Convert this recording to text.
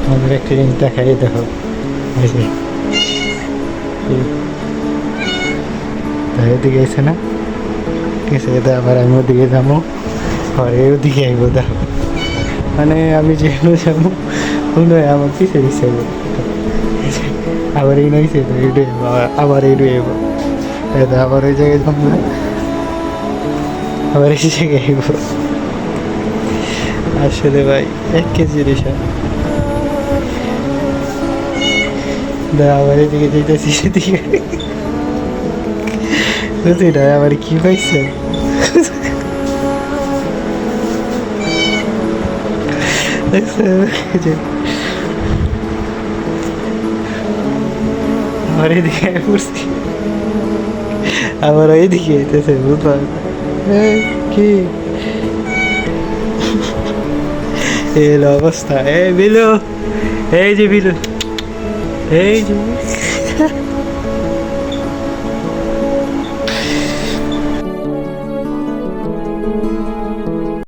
আমাদের একটা জিনিস দেখাই, দেখো এই যে এদিকে এসে না, ঠিক আছে, এটা আবার আমি ওদিকে যাবো, আর ওদিকে আইবো, দেখো মানে আমি যেগুলো যাবো মনে হয় আমার পিছিয়ে পিছিয়ে আবার এই নইছে তো এইটাই আবার এইটাই আইব, এটা আবার ওই জায়গায় যাবো, আবার এই জায়গায় আইব। আসলে ভাই এক কেজি রেশা আবার এদিকে যেতেছি সেদিকে বুঝলি না আবার কি পাইছে। আমার এদিকে পড়ছি, আবার ওইদিকে যেতেছে বুঝলাম কি এলো অবস্থা। এই বিলু, এই যে বিলু, এই যে